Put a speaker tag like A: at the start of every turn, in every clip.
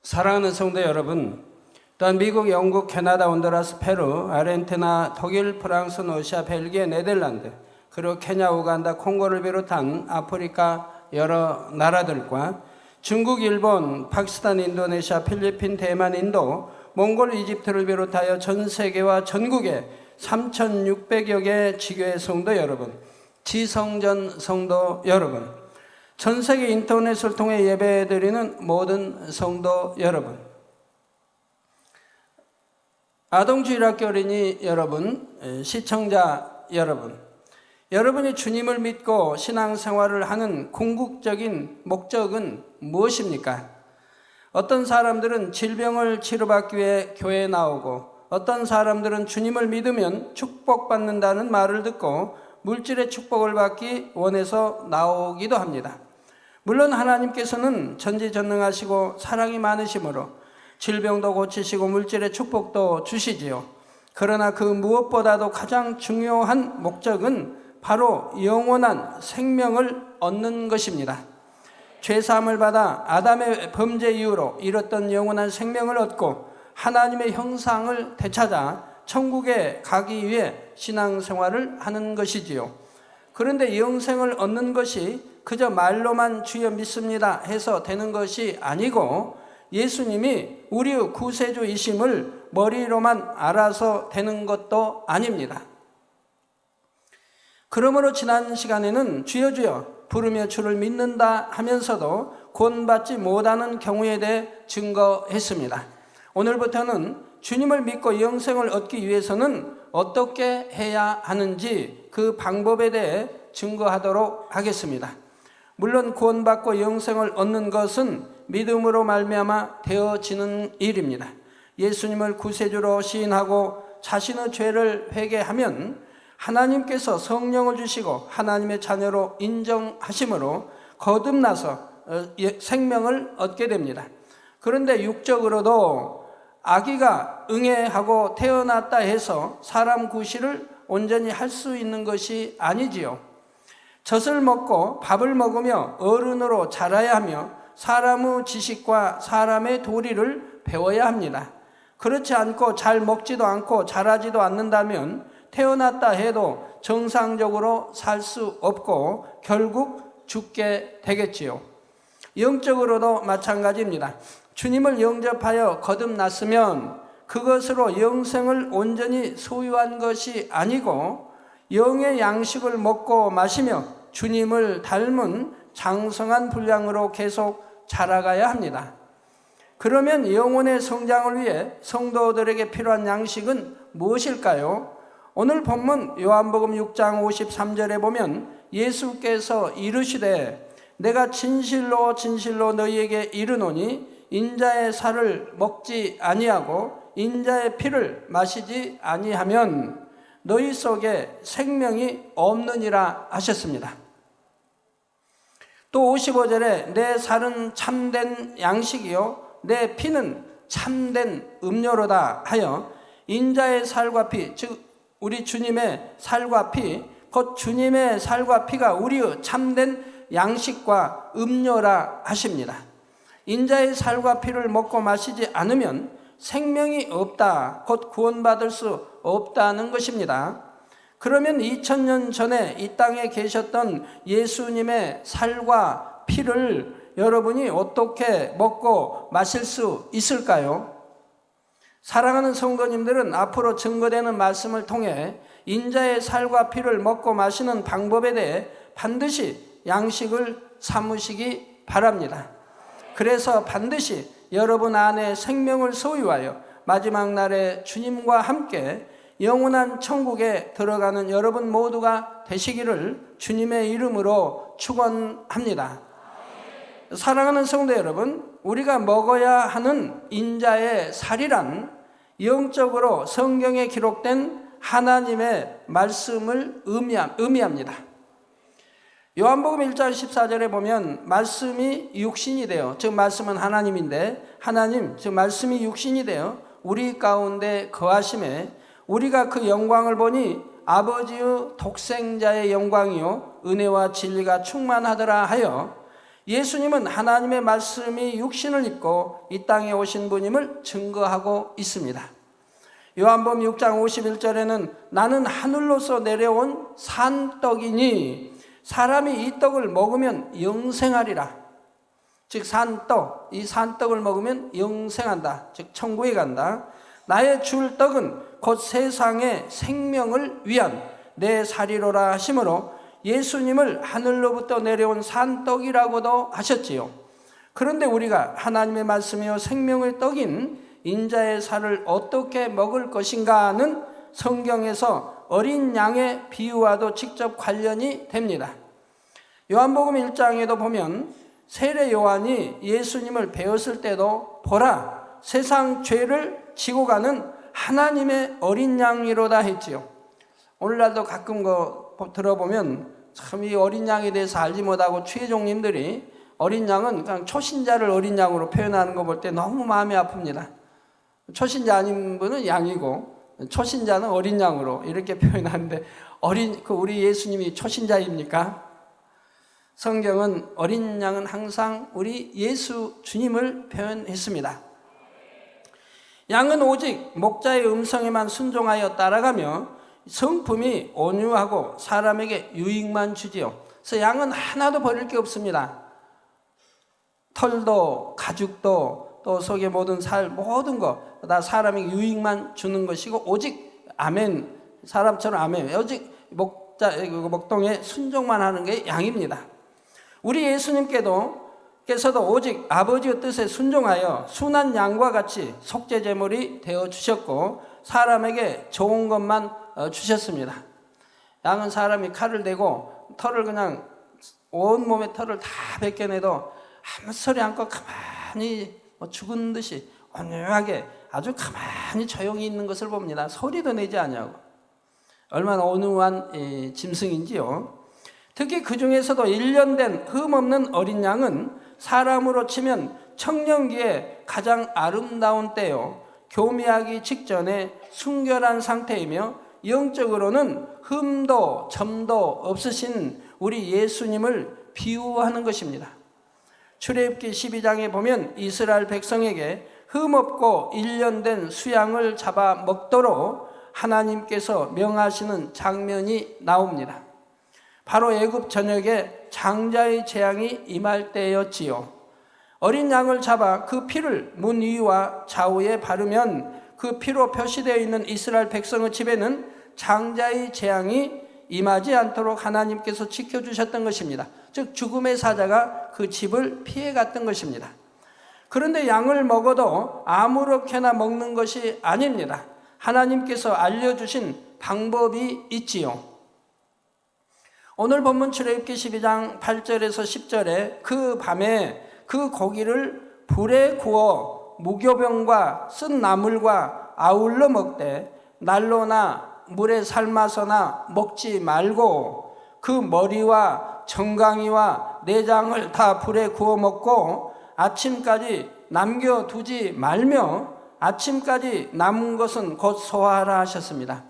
A: 사랑하는 성도 여러분, 또한 미국, 영국, 캐나다, 온두라스, 페루, 아르헨티나, 독일, 프랑스, 러시아, 벨기에, 네덜란드, 그리고 케냐, 우간다, 콩고를 비롯한 아프리카 여러 나라들과 중국, 일본, 파키스탄, 인도네시아, 필리핀, 대만, 인도, 몽골, 이집트를 비롯하여 전 세계와 전국의 3,600여 개 지교회 성도 여러분, 지성전 성도 여러분, 전 세계 인터넷을 통해 예배드리는 모든 성도 여러분, 아동주일학교 어린이 여러분, 시청자 여러분, 여러분이 주님을 믿고 신앙생활을 하는 궁극적인 목적은 무엇입니까? 어떤 사람들은 질병을 치료받기 위해 교회에 나오고, 어떤 사람들은 주님을 믿으면 축복받는다는 말을 듣고 물질의 축복을 받기 원해서 나오기도 합니다. 물론 하나님께서는 전지전능하시고 사랑이 많으시므로 질병도 고치시고 물질의 축복도 주시지요. 그러나 그 무엇보다도 가장 중요한 목적은 바로 영원한 생명을 얻는 것입니다. 죄사함을 받아 아담의 범죄 이후로 잃었던 영원한 생명을 얻고 하나님의 형상을 되찾아 천국에 가기 위해 신앙생활을 하는 것이지요. 그런데 영생을 얻는 것이 그저 말로만 주여 믿습니다 해서 되는 것이 아니고, 예수님이 우리의 구세주이심을 머리로만 알아서 되는 것도 아닙니다. 그러므로 지난 시간에는 주여 주여 부르며 주를 믿는다 하면서도 구원받지 못하는 경우에 대해 증거했습니다. 오늘부터는 주님을 믿고 영생을 얻기 위해서는 어떻게 해야 하는지 그 방법에 대해 증거하도록 하겠습니다. 물론 구원받고 영생을 얻는 것은 믿음으로 말미암아 되어지는 일입니다. 예수님을 구세주로 시인하고 자신의 죄를 회개하면 하나님께서 성령을 주시고 하나님의 자녀로 인정하심으로 거듭나서 생명을 얻게 됩니다. 그런데 육적으로도 아기가 응애하고 태어났다 해서 사람 구실을 온전히 할 수 있는 것이 아니지요. 젖을 먹고 밥을 먹으며 어른으로 자라야 하며 사람의 지식과 사람의 도리를 배워야 합니다. 그렇지 않고 잘 먹지도 않고 자라지도 않는다면 태어났다 해도 정상적으로 살 수 없고 결국 죽게 되겠지요. 영적으로도 마찬가지입니다. 주님을 영접하여 거듭났으면 그것으로 영생을 온전히 소유한 것이 아니고 영의 양식을 먹고 마시며 주님을 닮은 장성한 분량으로 계속 자라가야 합니다. 그러면 영혼의 성장을 위해 성도들에게 필요한 양식은 무엇일까요? 오늘 본문 요한복음 6장 53절에 보면 예수께서 이르시되 내가 진실로 진실로 너희에게 이르노니 인자의 살을 먹지 아니하고 인자의 피를 마시지 아니하면 너희 속에 생명이 없느니라 하셨습니다. 또 55절에 내 살은 참된 양식이요 내 피는 참된 음료로다 하여 인자의 살과 피, 즉 우리 주님의 살과 피, 곧 주님의 살과 피가 우리의 참된 양식과 음료라 하십니다. 인자의 살과 피를 먹고 마시지 않으면 생명이 없다, 곧 구원받을 수 없다는 것입니다. 그러면 2000년 전에 이 땅에 계셨던 예수님의 살과 피를 여러분이 어떻게 먹고 마실 수 있을까요? 사랑하는 성도님들은 앞으로 증거되는 말씀을 통해 인자의 살과 피를 먹고 마시는 방법에 대해 반드시 양식을 삼으시기 바랍니다. 그래서 반드시 여러분 안에 생명을 소유하여 마지막 날에 주님과 함께 영원한 천국에 들어가는 여러분 모두가 되시기를 주님의 이름으로 축원합니다. 사랑하는 성도 여러분, 우리가 먹어야 하는 인자의 살이란 영적으로 성경에 기록된 하나님의 말씀을 의미합니다. 요한복음 1장 14절에 보면 말씀이 육신이 되어, 즉 말씀은 하나님인데 하나님, 즉 말씀이 육신이 되어 우리 가운데 거하심에 우리가 그 영광을 보니 아버지의 독생자의 영광이요 은혜와 진리가 충만하더라 하여 예수님은 하나님의 말씀이 육신을 입고 이 땅에 오신 분임을 증거하고 있습니다. 요한복음 6장 51절에는 나는 하늘로서 내려온 산떡이니 사람이 이 떡을 먹으면 영생하리라. 즉 산떡, 이 산떡을 먹으면 영생한다. 즉 천국에 간다. 나의 줄 떡은 곧 세상의 생명을 위한 내 살이로라 하심으로 예수님을 하늘로부터 내려온 산떡이라고도 하셨지요. 그런데 우리가 하나님의 말씀이요 생명의 떡인 인자의 살을 어떻게 먹을 것인가는 성경에서 어린 양의 비유와도 직접 관련이 됩니다. 요한복음 1장에도 보면 세례 요한이 예수님을 배웠을 때도 보라 세상 죄를 지고 가는 하나님의 어린 양이로다 했지요. 오늘날도 가끔 들어보면 참 이 어린 양에 대해서 알지 못하고 추회종님들이 어린 양은 그냥 초신자를 어린 양으로 표현하는 거 볼 때 너무 마음이 아픕니다. 초신자 아닌 분은 양이고 초신자는 어린 양으로 이렇게 표현하는데 우리 예수님이 초신자입니까? 성경은 어린 양은 항상 우리 예수 주님을 표현했습니다. 양은 오직 목자의 음성에만 순종하여 따라가며 성품이 온유하고 사람에게 유익만 주지요. 그래서 양은 하나도 버릴 게 없습니다. 털도 가죽도 또 속에 모든 살 모든 거 다 사람에게 유익만 주는 것이고 오직 아멘 사람처럼 아멘 오직 목동에 순종만 하는 게 양입니다. 우리 예수님께서도 오직 아버지의 뜻에 순종하여 순한 양과 같이 속죄제물이 되어 주셨고 사람에게 좋은 것만 주셨습니다. 양은 사람이 칼을 대고 털을 그냥 온몸에 털을 다 벗겨내도 아무 소리 않고 가만히 죽은 듯이 온유하게 아주 가만히 조용히 있는 것을 봅니다. 소리도 내지 않냐고. 얼마나 온유한 짐승인지요. 특히 그 중에서도 1년 된 흠없는 어린 양은 사람으로 치면 청년기에 가장 아름다운 때요. 교미하기 직전에 순결한 상태이며 영적으로는 흠도 점도 없으신 우리 예수님을 비유하는 것입니다. 출애굽기 12장에 보면 이스라엘 백성에게 흠없고 1년 된 수양을 잡아 먹도록 하나님께서 명하시는 장면이 나옵니다. 바로 애굽 전역에 장자의 재앙이 임할 때였지요. 어린 양을 잡아 그 피를 문 위와 좌우에 바르면 그 피로 표시되어 있는 이스라엘 백성의 집에는 장자의 재앙이 임하지 않도록 하나님께서 지켜주셨던 것입니다. 즉 죽음의 사자가 그 집을 피해갔던 것입니다. 그런데 양을 먹어도 아무렇게나 먹는 것이 아닙니다. 하나님께서 알려주신 방법이 있지요. 오늘 본문 출애굽기 12장 8절에서 10절에 그 밤에 그 고기를 불에 구워 무교병과 쓴 나물과 아울러 먹되 난로나 물에 삶아서나 먹지 말고 그 머리와 정강이와 내장을 다 불에 구워 먹고 아침까지 남겨두지 말며 아침까지 남은 것은 곧 소화하라 하셨습니다.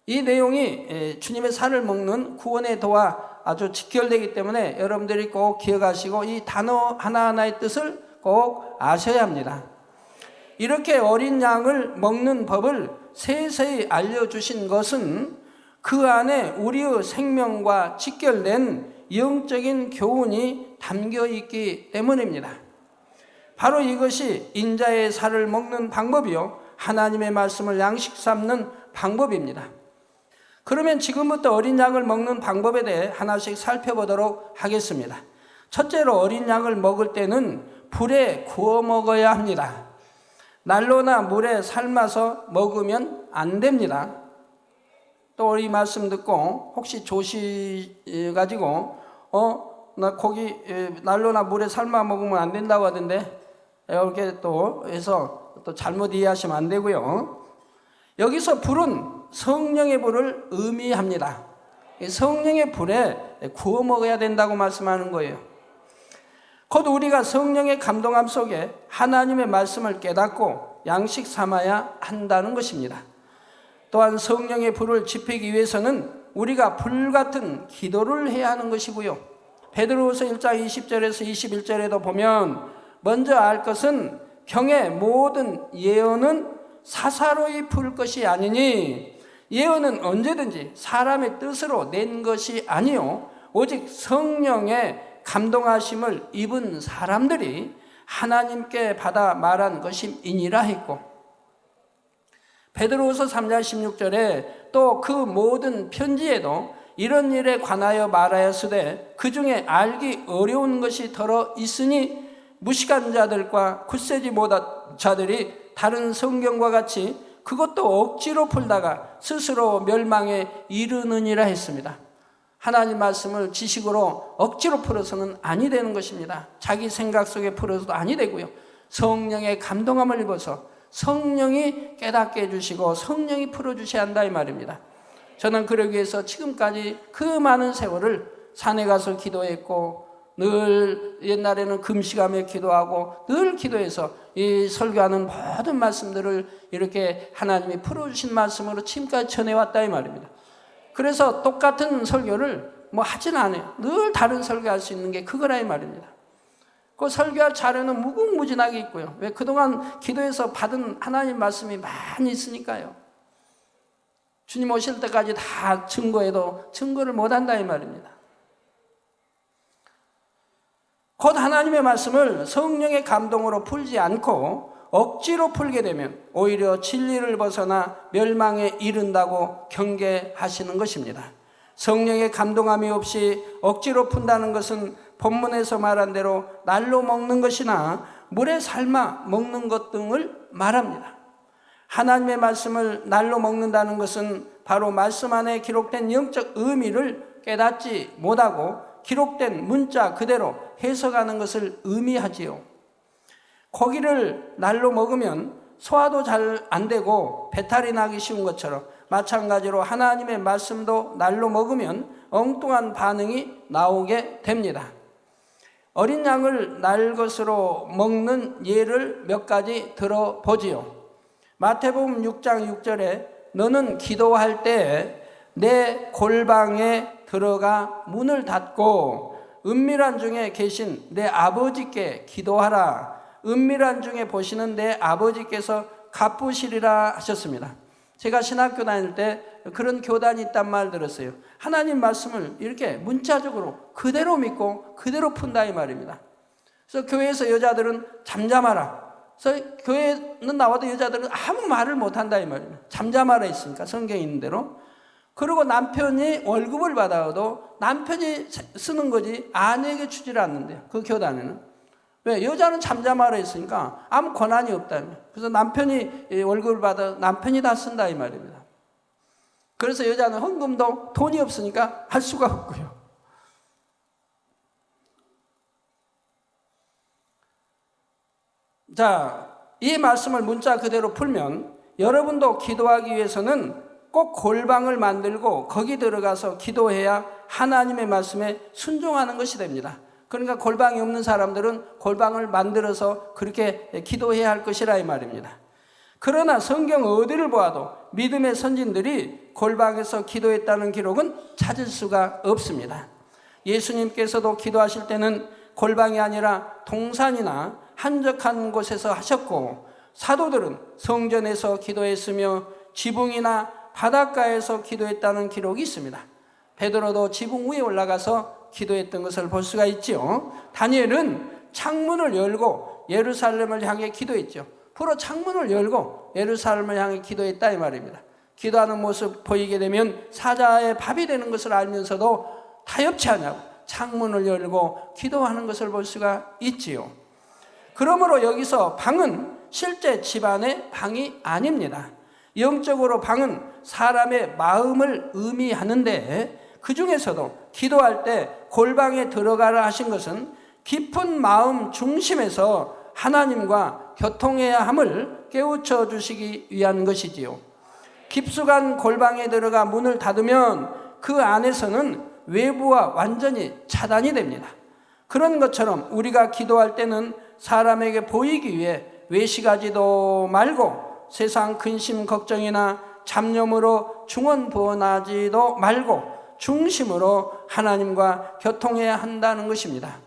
A: 이 내용이 주님의 살을 먹는 구원의 도와 아주 직결되기 때문에 여러분들이 꼭 기억하시고 이 단어 하나하나의 뜻을 꼭 아셔야 합니다. 이렇게 어린 양을 먹는 법을 세세히 알려주신 것은 그 안에 우리의 생명과 직결된 영적인 교훈이 담겨 있기 때문입니다. 바로 이것이 인자의 살을 먹는 방법이요 하나님의 말씀을 양식 삼는 방법입니다. 그러면 지금부터 어린 양을 먹는 방법에 대해 하나씩 살펴보도록 하겠습니다. 첫째로 어린 양을 먹을 때는 불에 구워 먹어야 합니다. 난로나 물에 삶아서 먹으면 안 됩니다. 또 이 말씀 듣고 혹시 조시가지고 나 고기 난로나 물에 삶아 먹으면 안 된다고 하던데 이렇게 또 해서 또 잘못 이해하시면 안 되고요. 여기서 불은 성령의 불을 의미합니다. 성령의 불에 구워 먹어야 된다고 말씀하는 거예요. 곧 우리가 성령의 감동함 속에 하나님의 말씀을 깨닫고 양식 삼아야 한다는 것입니다. 또한 성령의 불을 지피기 위해서는 우리가 불같은 기도를 해야 하는 것이고요. 베드로후서 1장 20절에서 21절에도 보면 먼저 알 것은 경의 모든 예언은 사사로이 풀 것이 아니니 예언은 언제든지 사람의 뜻으로 낸 것이 아니요 오직 성령의 감동하심을 입은 사람들이 하나님께 받아 말한 것임이니라 했고, 베드로후서 3장 16절에 또 그 모든 편지에도 이런 일에 관하여 말하였으되 그 중에 알기 어려운 것이 더러 있으니 무식한 자들과 굳세지 못한 자들이 다른 성경과 같이 그것도 억지로 풀다가 스스로 멸망에 이르느니라 했습니다. 하나님 말씀을 지식으로 억지로 풀어서는 아니 되는 것입니다. 자기 생각 속에 풀어서도 아니 되고요. 성령의 감동함을 입어서 성령이 깨닫게 해주시고 성령이 풀어주셔야 한다 이 말입니다. 저는 그러기 위해서 지금까지 그 많은 세월을 산에 가서 기도했고, 늘 옛날에는 금식하며 기도하고 늘 기도해서 이 설교하는 모든 말씀들을 이렇게 하나님이 풀어주신 말씀으로 지금까지 전해왔다 이 말입니다. 그래서 똑같은 설교를 하진 않아요. 늘 다른 설교할 수 있는 게 그거라 이 말입니다. 그 설교할 자료는 무궁무진하게 있고요. 왜? 그동안 기도해서 받은 하나님 말씀이 많이 있으니까요. 주님 오실 때까지 다 증거해도 증거를 못한다 이 말입니다. 곧 하나님의 말씀을 성령의 감동으로 풀지 않고 억지로 풀게 되면 오히려 진리를 벗어나 멸망에 이른다고 경계하시는 것입니다. 성령의 감동함이 없이 억지로 푼다는 것은 본문에서 말한 대로 날로 먹는 것이나 물에 삶아 먹는 것 등을 말합니다. 하나님의 말씀을 날로 먹는다는 것은 바로 말씀 안에 기록된 영적 의미를 깨닫지 못하고 기록된 문자 그대로 해석하는 것을 의미하지요. 고기를 날로 먹으면 소화도 잘 안 되고 배탈이 나기 쉬운 것처럼 마찬가지로 하나님의 말씀도 날로 먹으면 엉뚱한 반응이 나오게 됩니다. 어린 양을 날 것으로 먹는 예를 몇 가지 들어보지요. 마태복음 6장 6절에 너는 기도할 때 내 골방에 들어가 문을 닫고 은밀한 중에 계신 내 아버지께 기도하라. 은밀한 중에 보시는 내 아버지께서 갚으시리라 하셨습니다. 제가 신학교 다닐 때 그런 교단이 있단 말 들었어요. 하나님 말씀을 이렇게 문자적으로 그대로 믿고 그대로 푼다 이 말입니다. 그래서 교회에서 여자들은 잠잠하라. 그래서 교회는 나와도 여자들은 아무 말을 못한다 이 말입니다. 잠잠하라 있으니까 성경에 있는 대로. 그리고 남편이 월급을 받아도 남편이 쓰는 거지 아내에게 주지를 않는데요. 그 교단에는. 왜? 여자는 잠잠하라 했으니까 아무 권한이 없다. 그래서 남편이 월급을 받아 남편이 다 쓴다 이 말입니다. 그래서 여자는 헌금도 돈이 없으니까 할 수가 없고요. 자, 이 말씀을 문자 그대로 풀면 여러분도 기도하기 위해서는 꼭 골방을 만들고 거기 들어가서 기도해야 하나님의 말씀에 순종하는 것이 됩니다. 그러니까 골방이 없는 사람들은 골방을 만들어서 그렇게 기도해야 할 것이라 이 말입니다. 그러나 성경 어디를 보아도 믿음의 선진들이 골방에서 기도했다는 기록은 찾을 수가 없습니다. 예수님께서도 기도하실 때는 골방이 아니라 동산이나 한적한 곳에서 하셨고, 사도들은 성전에서 기도했으며 지붕이나 바닷가에서 기도했다는 기록이 있습니다. 베드로도 지붕 위에 올라가서 기도했던 것을 볼 수가 있죠. 다니엘은 창문을 열고 예루살렘을 향해 기도했죠. 프로 창문을 열고 예루살렘을 향해 기도했다 이 말입니다. 기도하는 모습 보이게 되면 사자의 밥이 되는 것을 알면서도 타협치 않냐고 창문을 열고 기도하는 것을 볼 수가 있지요. 그러므로 여기서 방은 실제 집안의 방이 아닙니다. 영적으로 방은 사람의 마음을 의미하는데, 그 중에서도 기도할 때 골방에 들어가라 하신 것은 깊은 마음 중심에서 하나님과 교통해야 함을 깨우쳐 주시기 위한 것이지요. 깊숙한 골방에 들어가 문을 닫으면 그 안에서는 외부와 완전히 차단이 됩니다. 그런 것처럼 우리가 기도할 때는 사람에게 보이기 위해 외식하지도 말고 세상 근심 걱정이나 잡념으로 중언부언하지도 말고 중심으로 하나님과 교통해야 한다는 것입니다.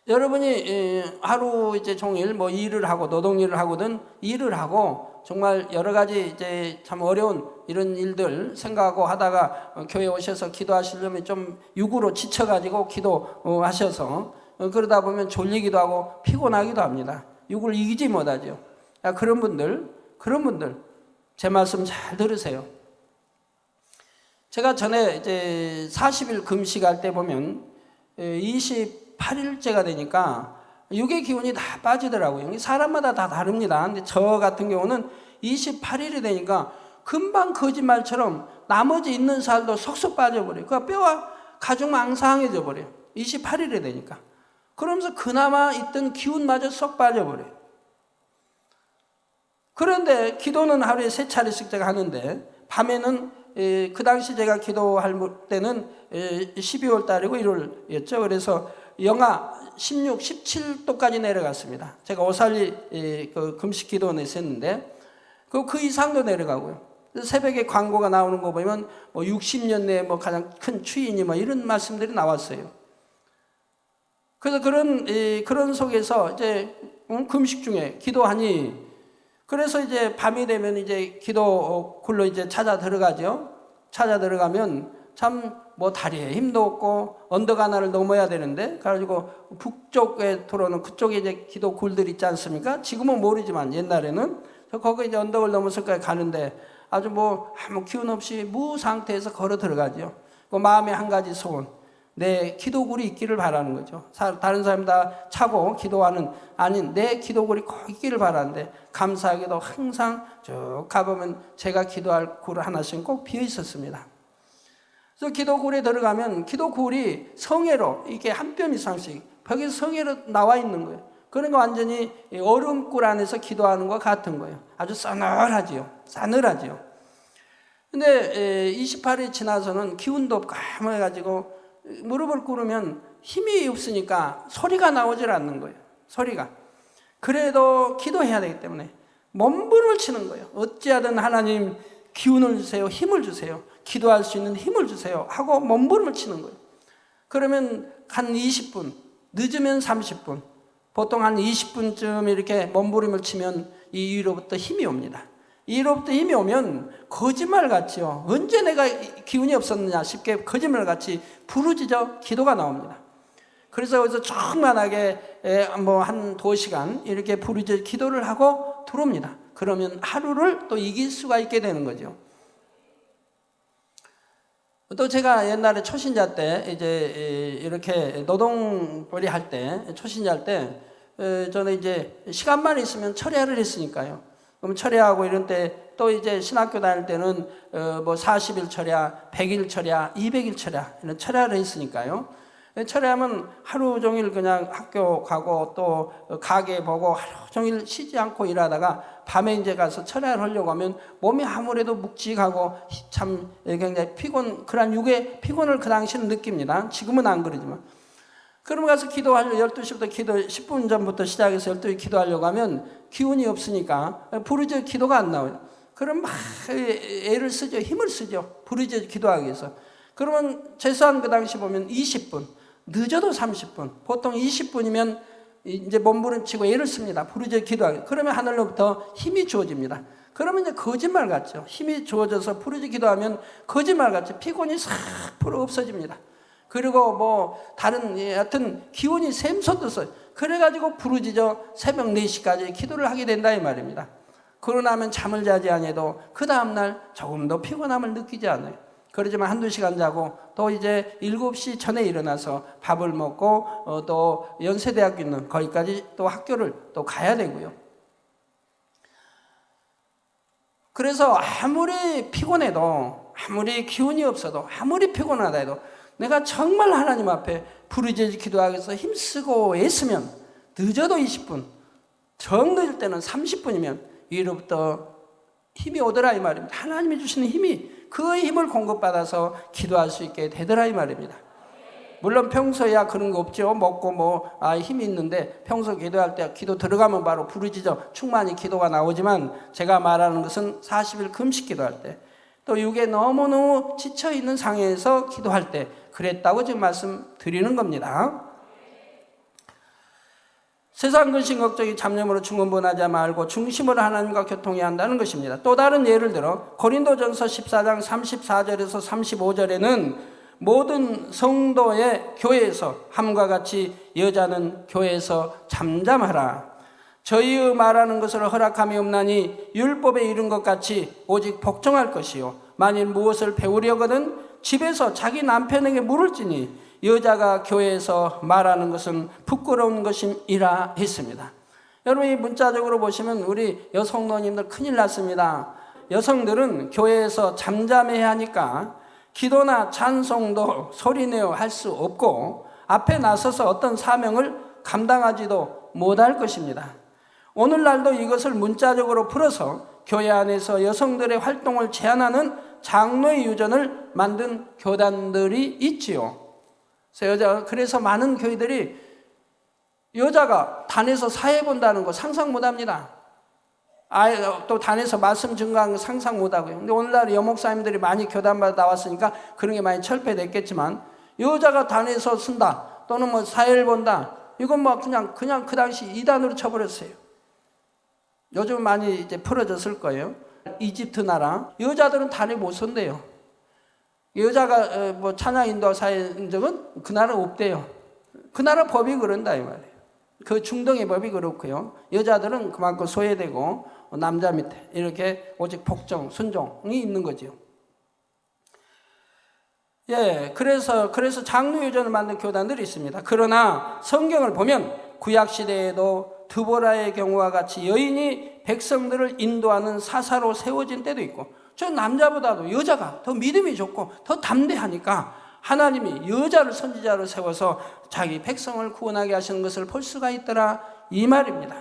A: 여러분이 하루 이제 종일 뭐 일을 하고 노동일을 하고든 일을 하고 정말 여러 가지 이제 참 어려운 이런 일들 생각하고 하다가 교회 오셔서 기도하시려면 좀 육으로 지쳐가지고 기도하셔서 그러다 보면 졸리기도 하고 피곤하기도 합니다. 육을 이기지 못하죠. 그런 분들 제 말씀 잘 들으세요. 제가 전에 이제 40일 금식할 때 보면 28일째가 되니까 육의 기운이 다 빠지더라고요. 사람마다 다 다릅니다. 근데 저 같은 경우는 28일이 되니까 금방 거짓말처럼 나머지 있는 살도 속속 빠져버려요. 그 뼈와 가죽 망상해져 버려요. 28일이 되니까. 그러면서 그나마 있던 기운마저 쏙 빠져버려요. 그런데 기도는 하루에 3차례씩 제가 하는데 밤에는 그 당시 제가 기도할 때는 12월 달이고 1월이었죠. 그래서 영하 16, 17도까지 내려갔습니다. 제가 오살리 그 금식 기도원에서 했는데 그 이상도 내려가고요. 새벽에 광고가 나오는 거 보면 뭐 60년 내에 뭐 가장 큰 추위니 뭐 이런 말씀들이 나왔어요. 그래서 그런 속에서 이제 금식 중에 기도하니 그래서 이제 밤이 되면 이제 기도 굴로 이제 찾아 들어가죠. 찾아 들어가면 참 뭐 다리에 힘도 없고 언덕 하나를 넘어야 되는데 그래가지고 북쪽에 들어오는 그쪽에 이제 기도 굴들 있지 않습니까? 지금은 모르지만 옛날에는 거기 이제 언덕을 넘어서까지 가는데 아주 뭐 아무 기운 없이 무 상태에서 걸어 들어가죠. 그 마음에 한 가지 소원, 내 기도굴이 있기를 바라는 거죠. 다른 사람 다 차고 기도하는 아닌 내 기도굴이 꼭 있기를 바라는데 감사하게도 항상 쭉 가보면 제가 기도할 굴 하나씩 꼭 비어 있었습니다. 그래서 기도굴에 들어가면 기도굴이 성회로 이게 한 뼘 이상씩 벽에 성회로 나와 있는 거예요. 그러니까 완전히 얼음굴 안에서 기도하는 것 같은 거예요. 아주 싸늘하지요. 근데 28일 지나서는 기운도 없고 해가지고 무릎을 꿇으면 힘이 없으니까 소리가 나오질 않는 거예요. 소리가. 그래도 기도해야 되기 때문에 몸부림을 치는 거예요. 어찌하든 하나님 기운을 주세요. 힘을 주세요. 기도할 수 있는 힘을 주세요. 하고 몸부림을 치는 거예요. 그러면 한 20분, 늦으면 30분, 보통 한 20분쯤 이렇게 몸부림을 치면 이 위로부터 힘이 옵니다. 이로부터 힘이 오면 거짓말 같지요. 언제 내가 기운이 없었느냐 싶게 거짓말 같이 부르짖어 기도가 나옵니다. 그래서 거기서 충만하게 뭐 한 2시간 이렇게 부르짖어 기도를 하고 들어옵니다. 그러면 하루를 또 이길 수가 있게 되는 거죠. 또 제가 옛날에 초신자 때 이제 이렇게 노동벌이 할 때 초신자 할 때 저는 이제 시간만 있으면 철야를 했으니까요. 그럼 철야하고 이런 때 또 이제 신학교 다닐 때는 뭐 40일 철야, 100일 철야, 200일 철야 이런 철야를 했으니까요. 철야하면 하루 종일 그냥 학교 가고 또 가게 보고 하루 종일 쉬지 않고 일하다가 밤에 이제 가서 철야를 하려고 하면 몸이 아무래도 묵직하고 참 굉장히 그런 육의 피곤을 그 당시는 느낍니다. 지금은 안 그러지만. 그럼 가서 기도하려고 12시부터 기도 10분 전부터 시작해서 12시 기도하려고 하면 기운이 없으니까 부르짖어 기도가 안 나와요. 그럼 막 애를 쓰죠. 힘을 쓰죠. 부르짖어 기도하기 위해서. 그러면 최소한 그 당시 보면 20분, 늦어도 30분, 보통 20분이면 이제 몸부림치고 애를 씁니다. 부르짖어 기도하기. 그러면 하늘로부터 힘이 주어집니다. 그러면 이제 거짓말 같죠. 힘이 주어져서 부르짖어 기도하면 거짓말 같이 피곤이 싹 풀어 없어집니다. 그리고 뭐 다른 하여튼 기운이 샘솟았어요. 그래가지고 부르짖어 새벽 4시까지 기도를 하게 된다 이 말입니다. 그러고 나면 잠을 자지 않아도 그 다음날 조금 더 피곤함을 느끼지 않아요. 그러지만 한두 시간 자고 또 이제 7시 전에 일어나서 밥을 먹고 또 연세대학교 있는 거기까지 또 학교를 또 가야 되고요. 그래서 아무리 피곤해도 아무리 기운이 없어도 아무리 피곤하다 해도 내가 정말 하나님 앞에 부르짖어 기도하기 위해서 힘쓰고 애쓰면 늦어도 20분, 정 늦을 때는 30분이면 위로부터 힘이 오더라 이 말입니다. 하나님이 주시는 힘이 그 힘을 공급받아서 기도할 수 있게 되더라 이 말입니다. 물론 평소에야 그런 거 없죠. 먹고 힘이 있는데 평소 기도할 때 기도 들어가면 바로 부르짖어 충만히 기도가 나오지만 제가 말하는 것은 40일 금식 기도할 때 또 육에 너무너무 지쳐있는 상황에서 기도할 때 그랬다고 지금 말씀드리는 겁니다. 세상 근심 걱정이 잡념으로 중언부언하지 말고 중심으로 하나님과 교통해야 한다는 것입니다. 또 다른 예를 들어 고린도전서 14장 34절에서 35절에는 모든 성도의 교회에서 함과 같이 여자는 교회에서 잠잠하라. 저희의 말하는 것을 허락함이 없나니 율법에 이른 것 같이 오직 복종할 것이요 만일 무엇을 배우려거든 집에서 자기 남편에게 물을지니 여자가 교회에서 말하는 것은 부끄러운 것임이라 했습니다. 여러분 이 문자적으로 보시면 우리 여성노님들 큰일 났습니다. 여성들은 교회에서 잠잠해야 하니까 기도나 찬송도 소리내어 할 수 없고 앞에 나서서 어떤 사명을 감당하지도 못할 것입니다. 오늘날도 이것을 문자적으로 풀어서 교회 안에서 여성들의 활동을 제한하는 장로의 유전을 만든 교단들이 있지요. 그래서 많은 교회들이 여자가 단에서 사회 본다는 거 상상 못합니다. 또 단에서 말씀 증거하는 거 상상 못하고요. 근데 오늘날 여목사님들이 많이 교단마다 나왔으니까 그런 게 많이 철폐됐겠지만 여자가 단에서 쓴다 또는 뭐 사회를 본다 이건 뭐 그냥 그 당시 이단으로 쳐버렸어요. 요즘 많이 이제 풀어졌을 거예요. 이집트 나라 여자들은 단에 못 선대요. 여자가 뭐 찬양 인도 사회인 적은 그 나라 없대요. 그 나라 법이 그런다 이 말이에요. 그 중동의 법이 그렇고요. 여자들은 그만큼 소외되고 남자 밑에 이렇게 오직 복종, 순종이 있는 거죠. 예, 그래서 장로 유전을 만든 교단들이 있습니다. 그러나 성경을 보면 구약 시대에도 드보라의 경우와 같이 여인이 백성들을 인도하는 사사로 세워진 때도 있고 저 남자보다도 여자가 더 믿음이 좋고 더 담대하니까 하나님이 여자를 선지자로 세워서 자기 백성을 구원하게 하시는 것을 볼 수가 있더라 이 말입니다.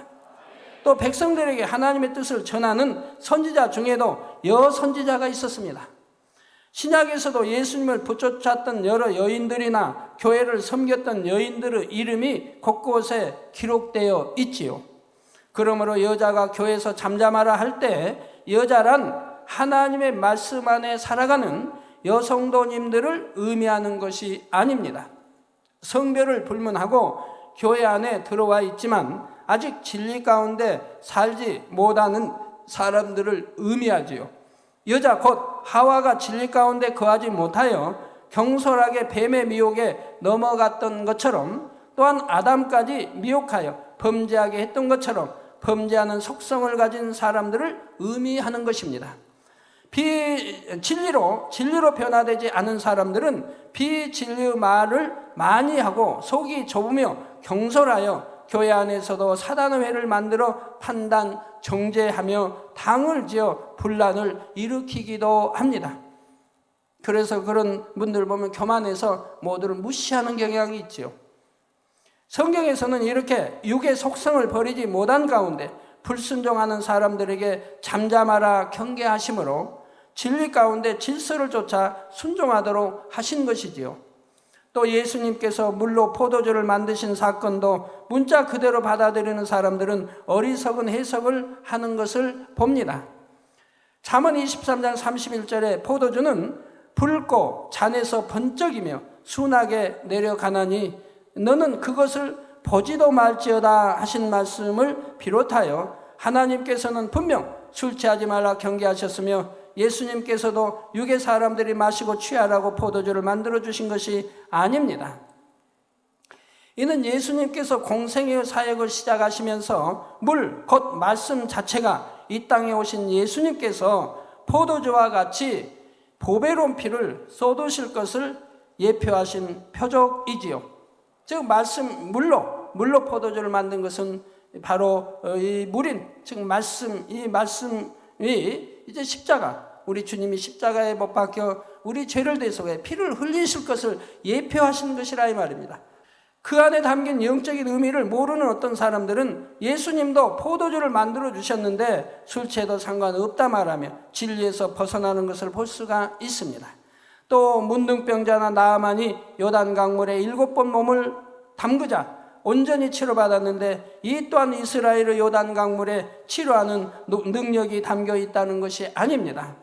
A: 또 백성들에게 하나님의 뜻을 전하는 선지자 중에도 여선지자가 있었습니다. 신약에서도 예수님을 붙여쫓았던 여러 여인들이나 교회를 섬겼던 여인들의 이름이 곳곳에 기록되어 있지요. 그러므로 여자가 교회에서 잠잠하라 할 때 여자란 하나님의 말씀 안에 살아가는 여성도님들을 의미하는 것이 아닙니다. 성별을 불문하고 교회 안에 들어와 있지만 아직 진리 가운데 살지 못하는 사람들을 의미하지요. 여자 곧 하와가 진리 가운데 거하지 못하여 경솔하게 뱀의 미혹에 넘어갔던 것처럼 또한 아담까지 미혹하여 범죄하게 했던 것처럼 범죄하는 속성을 가진 사람들을 의미하는 것입니다. 진리로 변화되지 않은 사람들은 비진리의 말을 많이 하고 속이 좁으며 경솔하여 교회 안에서도 사단의 회를 만들어 판단, 정죄하며 당을 지어 분란을 일으키기도 합니다. 그래서 그런 분들 보면 교만해서 모두를 무시하는 경향이 있죠. 성경에서는 이렇게 육의 속성을 버리지 못한 가운데 불순종하는 사람들에게 잠잠하라 경계하심으로 진리 가운데 질서를 쫓아 순종하도록 하신 것이지요. 또 예수님께서 물로 포도주를 만드신 사건도 문자 그대로 받아들이는 사람들은 어리석은 해석을 하는 것을 봅니다. 잠언 23장 31절에 포도주는 붉고 잔에서 번쩍이며 순하게 내려가나니 너는 그것을 보지도 말지어다 하신 말씀을 비롯하여 하나님께서는 분명 술 취하지 말라 경계하셨으며 예수님께서도 육의 사람들이 마시고 취하라고 포도주를 만들어 주신 것이 아닙니다. 이는 예수님께서 공생의 사역을 시작하시면서 물, 곧 말씀 자체가 이 땅에 오신 예수님께서 포도주와 같이 보배로운 피를 쏟으실 것을 예표하신 표적이지요. 즉 물로 포도주를 만든 것은 바로 이 물인, 즉 이 말씀이 이제 십자가, 우리 주님이 십자가에 못 박혀 우리 죄를 대속해 피를 흘리실 것을 예표하신 것이라 이 말입니다. 그 안에 담긴 영적인 의미를 모르는 어떤 사람들은 예수님도 포도주를 만들어 주셨는데 술 취해도 상관없다 말하며 진리에서 벗어나는 것을 볼 수가 있습니다. 또 문둥병자나 나아만이 요단 강물에 7번 몸을 담그자 온전히 치료받았는데 이 또한 이스라엘의 요단 강물에 치료하는 능력이 담겨 있다는 것이 아닙니다.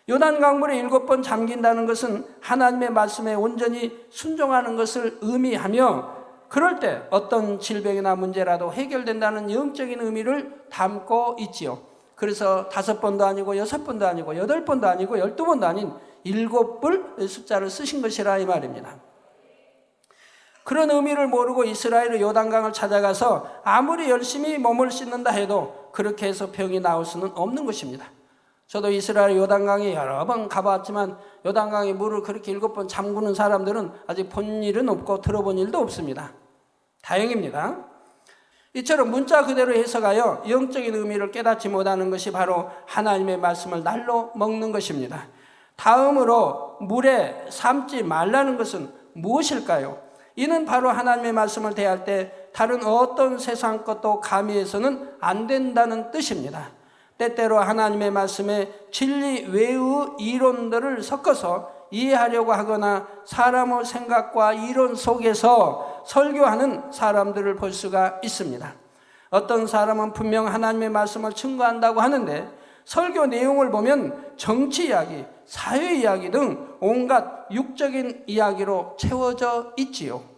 A: 요단강물에 7번 잠긴다는 것은 하나님의 말씀에 온전히 순종하는 것을 의미하며, 그럴 때 어떤 질병이나 문제라도 해결된다는 영적인 의미를 담고 있지요. 그래서 5번도 아니고 6번도 아니고 8번도 아니고 12번도 아닌 7번 숫자를 쓰신 것이라 이 말입니다. 그런 의미를 모르고 이스라엘의 요단강을 찾아가서 아무리 열심히 몸을 씻는다 해도 그렇게 해서 병이 나올 수는 없는 것입니다. 저도 이스라엘 요단강에 여러 번 가봤지만 요단강에 물을 그렇게 7번 잠그는 사람들은 아직 본 일은 없고 들어본 일도 없습니다. 다행입니다. 이처럼 문자 그대로 해석하여 영적인 의미를 깨닫지 못하는 것이 바로 하나님의 말씀을 날로 먹는 것입니다. 다음으로 물에 삶지 말라는 것은 무엇일까요? 이는 바로 하나님의 말씀을 대할 때 다른 어떤 세상 것도 가미해서는 안 된다는 뜻입니다. 때때로 하나님의 말씀에 진리 외의 이론들을 섞어서 이해하려고 하거나 사람의 생각과 이론 속에서 설교하는 사람들을 볼 수가 있습니다. 어떤 사람은 분명 하나님의 말씀을 증거한다고 하는데 설교 내용을 보면 정치 이야기, 사회 이야기 등 온갖 육적인 이야기로 채워져 있지요.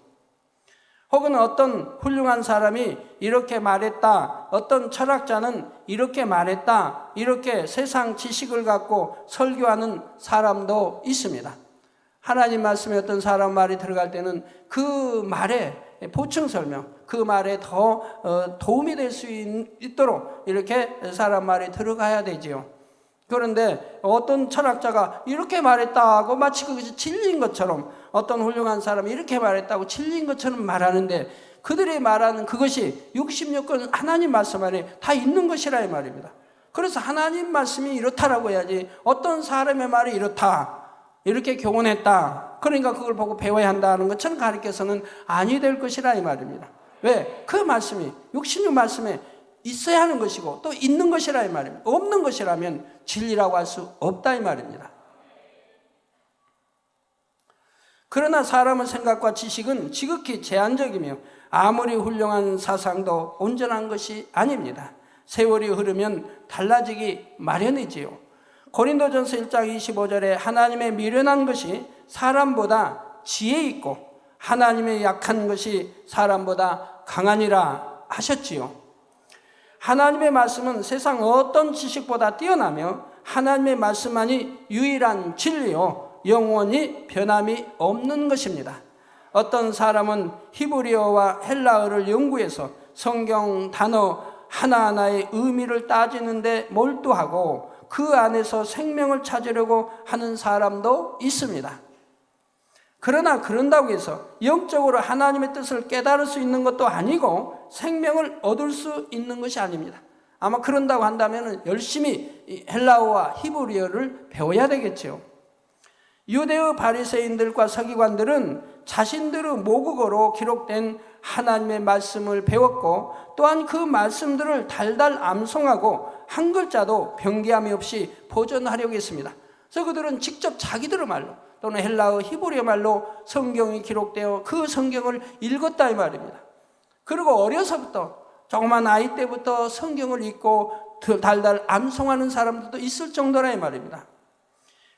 A: 혹은 어떤 훌륭한 사람이 이렇게 말했다, 어떤 철학자는 이렇게 말했다, 이렇게 세상 지식을 갖고 설교하는 사람도 있습니다. 하나님 말씀에 어떤 사람 말이 들어갈 때는 그 말에 보충 설명, 그 말에 더 도움이 될 수 있도록 이렇게 사람 말이 들어가야 되지요. 그런데 어떤 철학자가 이렇게 말했다고 마치 그것이 진리인 것처럼, 어떤 훌륭한 사람이 이렇게 말했다고 진리인 것처럼 말하는데 그들이 말하는 그것이 66권 하나님 말씀 안에 다 있는 것이라 이 말입니다. 그래서 하나님 말씀이 이렇다라고 해야지 어떤 사람의 말이 이렇다, 이렇게 교훈했다, 그러니까 그걸 보고 배워야 한다는 것처럼 가르쳐서는 아니 될 것이라 이 말입니다. 왜? 그 말씀이 66 말씀에 있어야 하는 것이고 또 있는 것이라 이 말입니다. 없는 것이라면 진리라고 할 수 없다 이 말입니다. 그러나 사람의 생각과 지식은 지극히 제한적이며 아무리 훌륭한 사상도 온전한 것이 아닙니다. 세월이 흐르면 달라지기 마련이지요. 고린도전서 1장 25절에 하나님의 미련한 것이 사람보다 지혜 있고 하나님의 약한 것이 사람보다 강하니라 하셨지요. 하나님의 말씀은 세상 어떤 지식보다 뛰어나며 하나님의 말씀만이 유일한 진리요 영원히 변함이 없는 것입니다. 어떤 사람은 히브리어와 헬라어를 연구해서 성경 단어 하나하나의 의미를 따지는데 몰두하고 그 안에서 생명을 찾으려고 하는 사람도 있습니다. 그러나 그런다고 해서 영적으로 하나님의 뜻을 깨달을 수 있는 것도 아니고 생명을 얻을 수 있는 것이 아닙니다. 아마 그런다고 한다면 열심히 헬라어와 히브리어를 배워야 되겠죠. 유대의 바리새인들과 서기관들은 자신들의 모국어로 기록된 하나님의 말씀을 배웠고 또한 그 말씀들을 달달 암송하고 한 글자도 변기함이 없이 보존하려고 했습니다. 그래서 그들은 직접 자기들의 말로 또는 헬라어 히브리어 말로 성경이 기록되어 그 성경을 읽었다 이 말입니다. 그리고 어려서부터 조그만 아이 때부터 성경을 읽고 달달 암송하는 사람들도 있을 정도라 이 말입니다.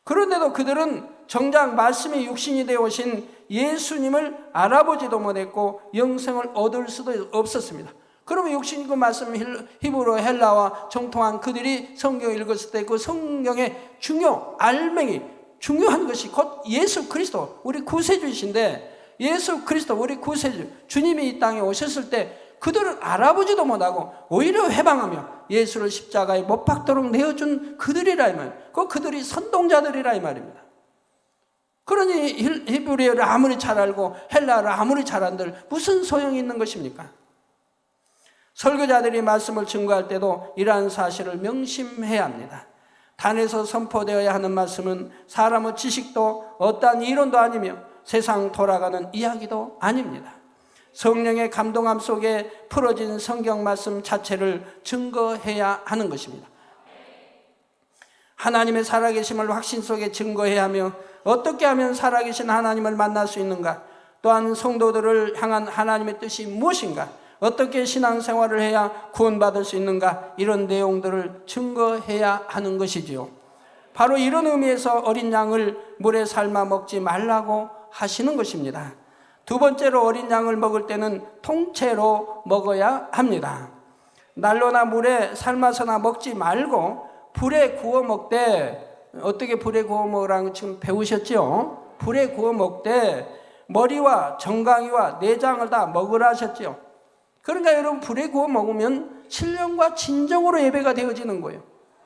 A: 그런데도 그들은 정작 말씀이 육신이 되어 오신 예수님을 알아보지도 못했고 영생을 얻을 수도 없었습니다. 그러면 육신 그 말씀 히브리어 헬라와 정통한 그들이 성경을 읽었을 때 그 성경의 알맹이 중요한 것이 곧 예수 그리스도 우리 구세주이신데, 예수 그리스도 우리 구세주 주님이 이 땅에 오셨을 때 그들을 알아보지도 못하고 오히려 회방하며 예수를 십자가에 못 박도록 내어준 그들이라 이 말이에요. 그들이 선동자들이라 이 말입니다. 그러니 히브리어를 아무리 잘 알고 헬라어를 아무리 잘 안들 무슨 소용이 있는 것입니까? 설교자들이 말씀을 증거할 때도 이러한 사실을 명심해야 합니다. 단에서 선포되어야 하는 말씀은 사람의 지식도 어떠한 이론도 아니며 세상 돌아가는 이야기도 아닙니다. 성령의 감동함 속에 풀어진 성경 말씀 자체를 증거해야 하는 것입니다. 하나님의 살아계심을 확신 속에 증거해야 하며 어떻게 하면 살아계신 하나님을 만날 수 있는가, 또한 성도들을 향한 하나님의 뜻이 무엇인가, 어떻게 신앙생활을 해야 구원받을 수 있는가, 이런 내용들을 증거해야 하는 것이지요. 바로 이런 의미에서 어린 양을 물에 삶아 먹지 말라고 하시는 것입니다. 두 번째로 어린 양을 먹을 때는 통째로 먹어야 합니다. 난로나 물에 삶아서나 먹지 말고 불에 구워 먹되, 어떻게 불에 구워 먹으라는 거 지금 배우셨죠? 불에 구워 먹되 머리와 정강이와 내장을 다 먹으라 하셨죠. 그러니까 여러분, 불에 구워 먹으면 신령과 진정으로 예배가 되어지는 거예요.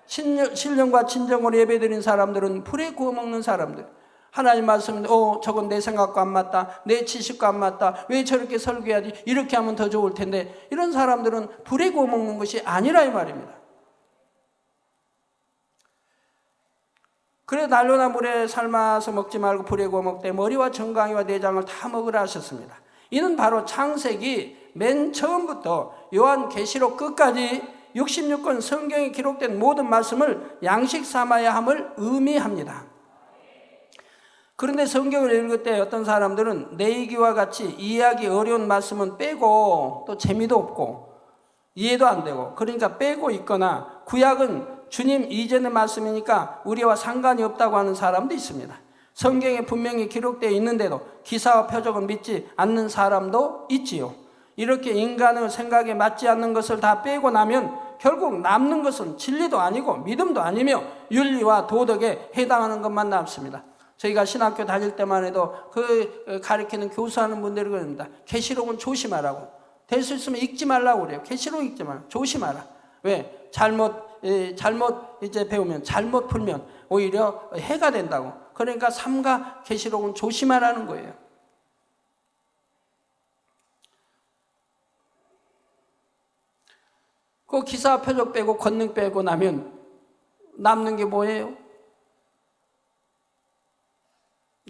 A: 신령과 진정으로 예배드린 사람들은 불에 구워 먹는 사람들. 하나님 말씀은 저건 내 생각과 안 맞다, 내 지식과 안 맞다, 왜 저렇게 설교해야지, 이렇게 하면 더 좋을 텐데, 이런 사람들은 불에 구워 먹는 것이 아니라 이 말입니다. 그래 난로나 물에 삶아서 먹지 말고 불에 구워 먹되 머리와 정강이와 내장을 다 먹으라 하셨습니다. 이는 바로 창세기 맨 처음부터 요한계시록 끝까지 66권 성경에 기록된 모든 말씀을 양식 삼아야 함을 의미합니다. 그런데 성경을 읽을 때 어떤 사람들은 내이기와 같이 이해하기 어려운 말씀은 빼고, 또 재미도 없고 이해도 안 되고, 그러니까 빼고 있거나 구약은 주님 이전의 말씀이니까 우리와 상관이 없다고 하는 사람도 있습니다. 성경에 분명히 기록되어 있는데도 기사와 표적을 믿지 않는 사람도 있지요. 이렇게 인간의 생각에 맞지 않는 것을 다 빼고 나면 결국 남는 것은 진리도 아니고 믿음도 아니며 윤리와 도덕에 해당하는 것만 남습니다. 저희가 신학교 다닐 때만 해도 가르치는 교수하는 분들이 그럽니다. 계시록은 조심하라고. 될 수 있으면 읽지 말라고 그래요. 계시록 읽지 말라. 조심하라. 왜? 잘못 이제 배우면, 잘못 풀면 오히려 해가 된다고. 그러니까 삼가 계시록은 조심하라는 거예요. 그 기사 표적 빼고 권능 빼고 나면 남는 게 뭐예요?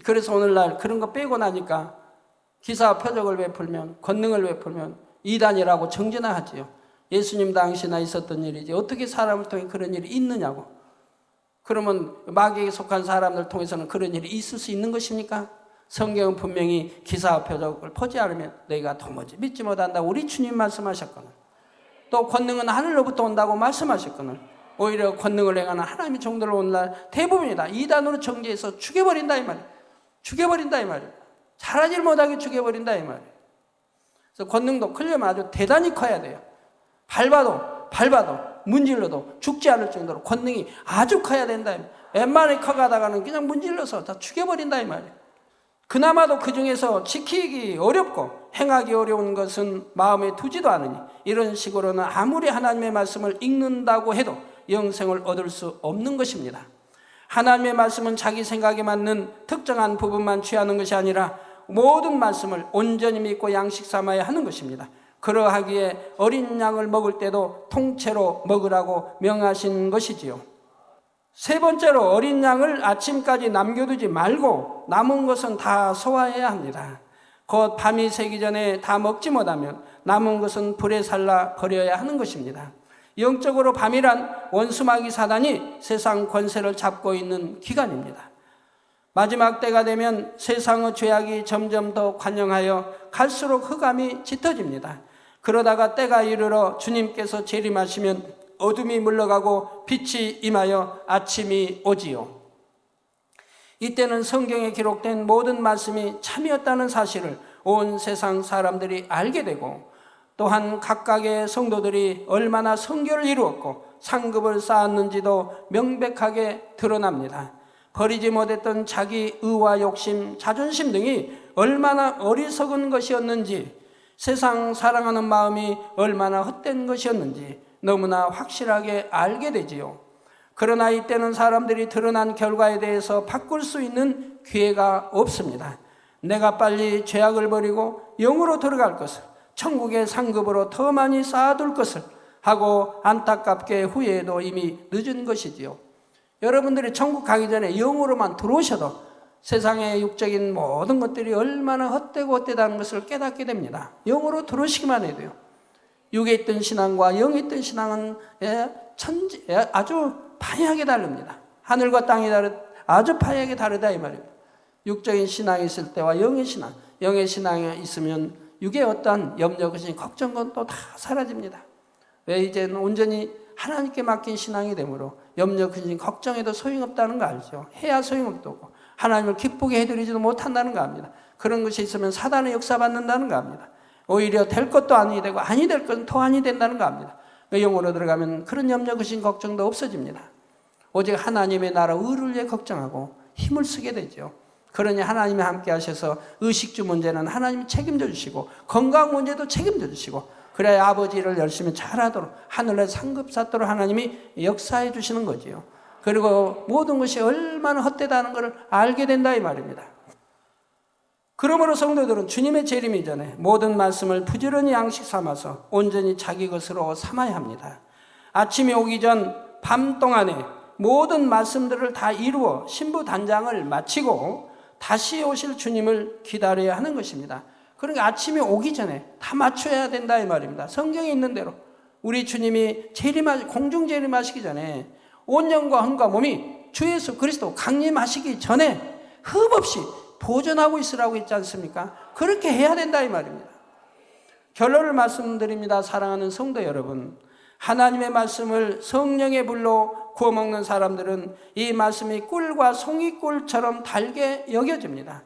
A: 그래서 오늘날 그런 거 빼고 나니까 기사 표적을 베풀면, 권능을 베풀면 이단이라고 정진하지요. 예수님 당시나 있었던 일이지 어떻게 사람을 통해 그런 일이 있느냐고. 그러면 마귀에 속한 사람들 통해서는 그런 일이 있을 수 있는 것입니까? 성경은 분명히 기사와 표적을 보지 않으면 너희가 도무지 믿지 못한다고 우리 주님 말씀하셨거늘, 또 권능은 하늘로부터 온다고 말씀하셨거늘, 오히려 권능을 행하는 하나님의 종들을 오늘날 대부분이다 이단으로 정죄해서 죽여버린다 이 말이에요. 죽여버린다 이 말이에요. 잘하지 못하게 죽여버린다 이 말이에요. 그래서 권능도 크려면 아주 대단히 커야 돼요. 밟아도 문질러도 죽지 않을 정도로 권능이 아주 커야 된다. 웬만히 커가다가는 그냥 문질러서 다 죽여버린다 이 말이에요. 그나마도 그 중에서 지키기 어렵고 행하기 어려운 것은 마음에 두지도 않으니 이런 식으로는 아무리 하나님의 말씀을 읽는다고 해도 영생을 얻을 수 없는 것입니다. 하나님의 말씀은 자기 생각에 맞는 특정한 부분만 취하는 것이 아니라 모든 말씀을 온전히 믿고 양식 삼아야 하는 것입니다. 그러하기에 어린 양을 먹을 때도 통째로 먹으라고 명하신 것이지요. 세 번째로 어린 양을 아침까지 남겨두지 말고 남은 것은 다 소화해야 합니다. 곧 밤이 새기 전에 다 먹지 못하면 남은 것은 불에 살라 버려야 하는 것입니다. 영적으로 밤이란 원수마귀 사단이 세상 권세를 잡고 있는 기간입니다. 마지막 때가 되면 세상의 죄악이 점점 더 관영하여 갈수록 흑암이 짙어집니다. 그러다가 때가 이르러 주님께서 재림하시면 어둠이 물러가고 빛이 임하여 아침이 오지요. 이때는 성경에 기록된 모든 말씀이 참이었다는 사실을 온 세상 사람들이 알게 되고, 또한 각각의 성도들이 얼마나 성결을 이루었고 상급을 쌓았는지도 명백하게 드러납니다. 버리지 못했던 자기 의와 욕심, 자존심 등이 얼마나 어리석은 것이었는지, 세상 사랑하는 마음이 얼마나 헛된 것이었는지 너무나 확실하게 알게 되지요. 그러나 이때는 사람들이 드러난 결과에 대해서 바꿀 수 있는 기회가 없습니다. 내가 빨리 죄악을 버리고 영으로 들어갈 것을, 천국의 상급으로 더 많이 쌓아둘 것을 하고 안타깝게 후회해도 이미 늦은 것이지요. 여러분들이 천국 가기 전에 영으로만 들어오셔도 세상의 육적인 모든 것들이 얼마나 헛되고 헛되다는 것을 깨닫게 됩니다. 영으로 들어오시기만 해도요. 육에 있던 신앙과 영에 있던 신앙은 아주 판이하게 다릅니다. 하늘과 땅이 아주 판이하게 다르다 이 말입니다. 육적인 신앙이 있을 때와 영의 신앙이 있으면 육의 어떠한 염려, 걱정 건 또 다 사라집니다. 왜? 이제는 온전히 하나님께 맡긴 신앙이 되므로 염려, 근심, 걱정해도 소용없다는 거 알죠? 해야 소용없고 하나님을 기쁘게 해드리지도 못한다는 거 압니다. 그런 것이 있으면 사단의 역사받는다는 거 압니다. 오히려 될 것도 아니 되고 아니 될 것은 더 아니 된다는 거 압니다. 영으로 들어가면 그런 염려, 근심, 걱정도 없어집니다. 오직 하나님의 나라 의를 위해 걱정하고 힘을 쓰게 되죠. 그러니 하나님이 함께 하셔서 의식주 문제는 하나님이 책임져 주시고 건강 문제도 책임져 주시고 그래야 아버지를 열심히 잘하도록 하늘의 상급사토로 하나님이 역사해 주시는 거지요. 그리고 모든 것이 얼마나 헛되다는 것을 알게 된다 이 말입니다. 그러므로 성도들은 주님의 재림 이전에 모든 말씀을 부지런히 양식 삼아서 온전히 자기 것으로 삼아야 합니다. 아침이 오기 전 밤 동안에 모든 말씀들을 다 이루어 신부단장을 마치고 다시 오실 주님을 기다려야 하는 것입니다. 그러니까 아침이 오기 전에 다 맞춰야 된다 이 말입니다. 성경에 있는 대로 우리 주님이 공중 재림하시기 전에 온 영과 혼과 몸이 주 예수 그리스도 강림하시기 전에 흠없이 보존하고 있으라고 했지 않습니까? 그렇게 해야 된다 이 말입니다. 결론을 말씀드립니다. 사랑하는 성도 여러분, 하나님의 말씀을 성령의 불로 구워 먹는 사람들은 이 말씀이 꿀과 송이꿀처럼 달게 여겨집니다.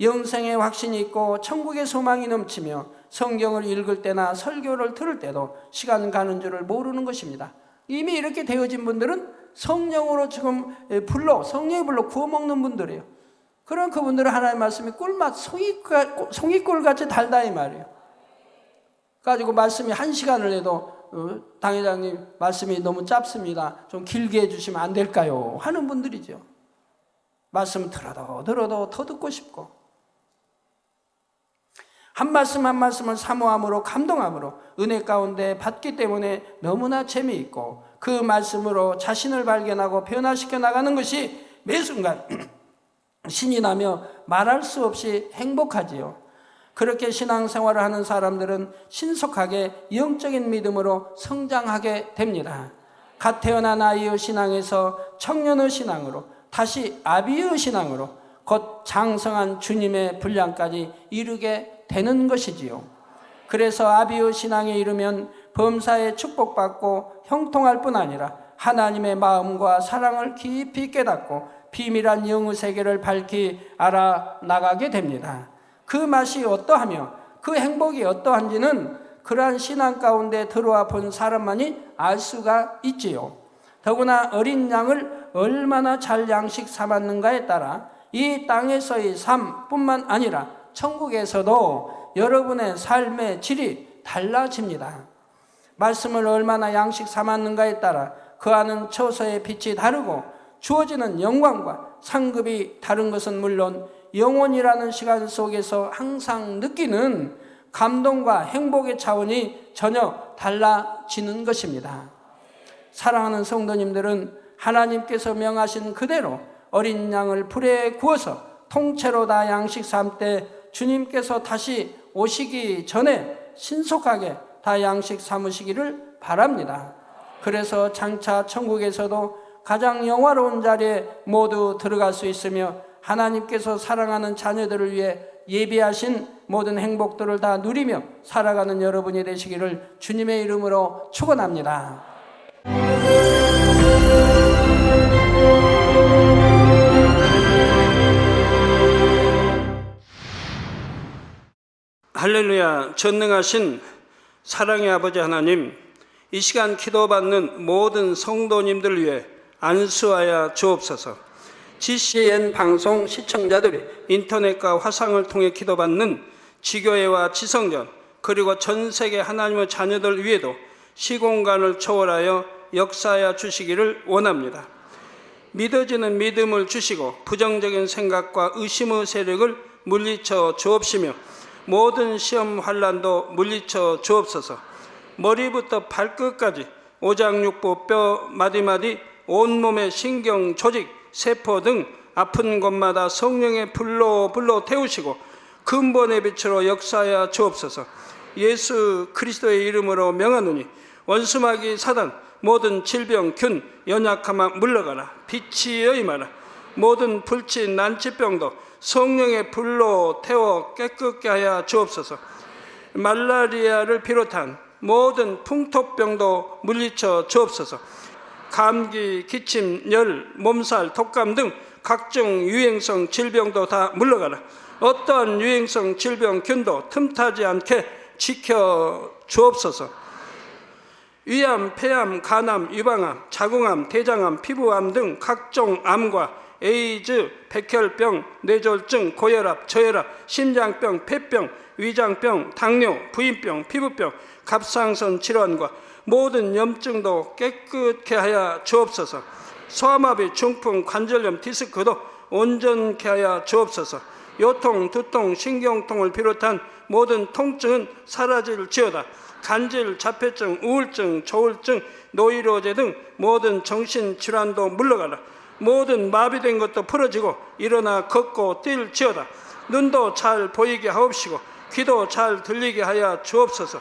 A: 영생의 확신이 있고 천국의 소망이 넘치며 성경을 읽을 때나 설교를 들을 때도 시간 가는 줄을 모르는 것입니다. 이미 이렇게 되어진 분들은 성령으로 지금 성령의 불로 구워 먹는 분들이에요. 그런 그분들은 하나님의 말씀이 꿀맛 송이꿀같이 달다 이 말이에요. 가지고 말씀이 1시간을 해도 당회장님 말씀이 너무 짧습니다. 좀 길게 해주시면 안 될까요? 하는 분들이죠. 말씀 들어도 더 듣고 싶고 한 말씀 한 말씀을 사모함으로 감동함으로 은혜 가운데 받기 때문에 너무나 재미있고 그 말씀으로 자신을 발견하고 변화시켜 나가는 것이 매 순간 신이 나며 말할 수 없이 행복하지요. 그렇게 신앙생활을 하는 사람들은 신속하게 영적인 믿음으로 성장하게 됩니다. 갓 태어난 아이의 신앙에서 청년의 신앙으로 다시 아비의 신앙으로 곧 장성한 주님의 분량까지 이르게 되는 것이지요. 그래서 아비의 신앙에 이르면 범사에 축복받고 형통할 뿐 아니라 하나님의 마음과 사랑을 깊이 깨닫고 비밀한 영의 세계를 밝히 알아나가게 됩니다. 그 맛이 어떠하며 그 행복이 어떠한지는 그러한 신앙 가운데 들어와 본 사람만이 알 수가 있지요. 더구나 어린 양을 얼마나 잘 양식 삼았는가에 따라 이 땅에서의 삶뿐만 아니라 천국에서도 여러분의 삶의 질이 달라집니다. 말씀을 얼마나 양식 삼았는가에 따라 그 안은 처소의 빛이 다르고 주어지는 영광과 상급이 다른 것은 물론 영혼이라는 시간 속에서 항상 느끼는 감동과 행복의 차원이 전혀 달라지는 것입니다. 사랑하는 성도님들은 하나님께서 명하신 그대로 어린 양을 불에 구워서 통째로 다 양식 삼때 주님께서 다시 오시기 전에 신속하게 다 양식 삼으시기를 바랍니다. 그래서 장차 천국에서도 가장 영화로운 자리에 모두 들어갈 수 있으며 하나님께서 사랑하는 자녀들을 위해 예비하신 모든 행복들을 다 누리며 살아가는 여러분이 되시기를 주님의 이름으로 축원합니다.
B: 할렐루야. 전능하신 사랑의 아버지 하나님, 이 시간 기도받는 모든 성도님들을 위해 안수하여 주옵소서. GCN 방송 시청자들이 인터넷과 화상을 통해 기도받는 지교회와 지성전 그리고 전 세계 하나님의 자녀들 위에도 시공간을 초월하여 역사하여 주시기를 원합니다. 믿어지는 믿음을 주시고 부정적인 생각과 의심의 세력을 물리쳐 주옵시며 모든 시험 환난도 물리쳐 주옵소서. 머리부터 발끝까지 오장육부 뼈 마디마디 온몸의 신경 조직 세포 등 아픈 곳마다 성령의 불로 태우시고 근본의 빛으로 역사하여 주옵소서. 예수 그리스도의 이름으로 명하노니 원수마귀 사단 모든 질병 균 연약함아 물러가라. 빛이 임하라. 모든 불치 난치병도 성령의 불로 태워 깨끗게 하여 주옵소서. 말라리아를 비롯한 모든 풍토병도 물리쳐 주옵소서. 감기, 기침, 열, 몸살, 독감 등 각종 유행성 질병도 다 물러가라. 어떠한 유행성 질병균도 틈타지 않게 지켜 주옵소서. 위암, 폐암, 간암, 유방암, 자궁암, 대장암, 피부암 등 각종 암과 에이즈, 백혈병, 뇌졸중, 고혈압, 저혈압, 심장병, 폐병, 위장병, 당뇨, 부인병, 피부병, 갑상선 질환과 모든 염증도 깨끗게 하여 주옵소서. 소아마비, 중풍, 관절염, 디스크도 온전케 하여 주옵소서. 요통, 두통, 신경통을 비롯한 모든 통증은 사라질지어다. 간질, 자폐증, 우울증, 조울증, 노이로제 등 모든 정신질환도 물러가라. 모든 마비된 것도 풀어지고 일어나 걷고 뛸지어다. 눈도 잘 보이게 하옵시고 귀도 잘 들리게 하여 주옵소서.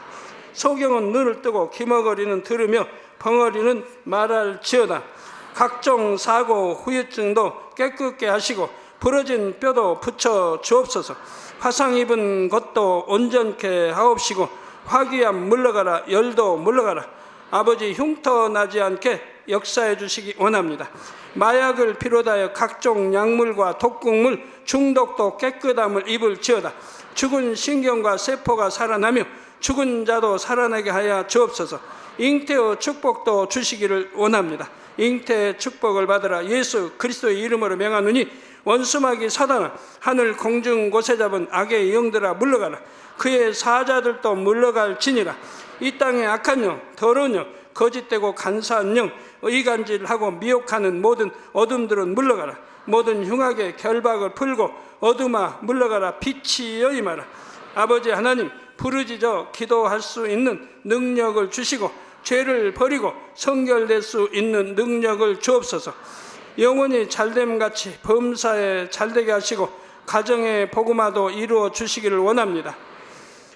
B: 소경은 눈을 뜨고 기머거리는 들으며 벙어리는 말할지어다. 각종 사고, 후유증도 깨끗게 하시고 부러진 뼈도 붙여 주옵소서. 화상 입은 것도 온전케 하옵시고 화기암 물러가라. 열도 물러가라. 아버지 흉터 나지 않게 역사해 주시기 원합니다. 마약을 비롯하여 각종 약물과 독극물 중독도 깨끗함을 입을지어다. 죽은 신경과 세포가 살아나며 죽은 자도 살아나게 하여 주옵소서. 잉태의 축복도 주시기를 원합니다. 잉태의 축복을 받으라. 예수 그리스도의 이름으로 명하노니 원수마귀 사단아, 하늘 공중 곳에 잡은 악의 영들아 물러가라. 그의 사자들도 물러갈지니라. 이 땅의 악한 영, 더러운 영, 거짓되고 간사한 영, 의간질하고 미혹하는 모든 어둠들은 물러가라. 모든 흉악의 결박을 풀고 어둠아 물러가라. 빛이여 임하라. 아버지 하나님, 부르짖어 기도할 수 있는 능력을 주시고 죄를 버리고 성결될 수 있는 능력을 주옵소서. 영원히 잘됨같이 범사에 잘되게 하시고 가정의 복음화도 이루어 주시기를 원합니다.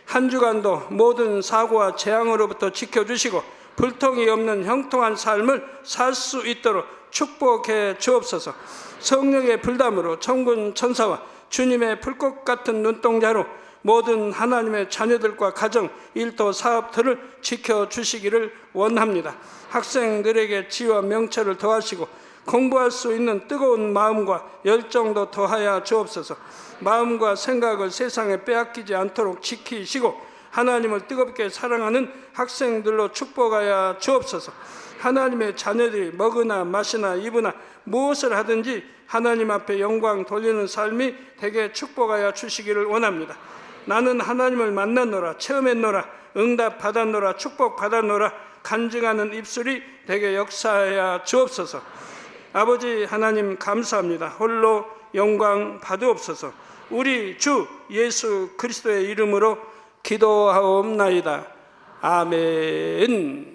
B: 한 주간도 모든 사고와 재앙으로부터 지켜주시고 불통이 없는 형통한 삶을 살 수 있도록 축복해 주옵소서. 성령의 불담으로 천군 천사와 주님의 불꽃 같은 눈동자로 모든 하나님의 자녀들과 가정, 일터, 사업들을 지켜주시기를 원합니다. 학생들에게 지혜와 명철을 더하시고 공부할 수 있는 뜨거운 마음과 열정도 더하여 주옵소서. 마음과 생각을 세상에 빼앗기지 않도록 지키시고 하나님을 뜨겁게 사랑하는 학생들로 축복하여 주옵소서. 하나님의 자녀들이 먹으나 마시나 입으나 무엇을 하든지 하나님 앞에 영광 돌리는 삶이 되게 축복하여 주시기를 원합니다. 나는 하나님을 만났노라, 체험했노라, 응답 받았노라, 축복 받았노라 간증하는 입술이 되게 역사하여 주옵소서. 아버지 하나님 감사합니다. 홀로 영광 받으옵소서. 우리 주 예수 그리스도의 이름으로 기도하옵나이다. 아멘.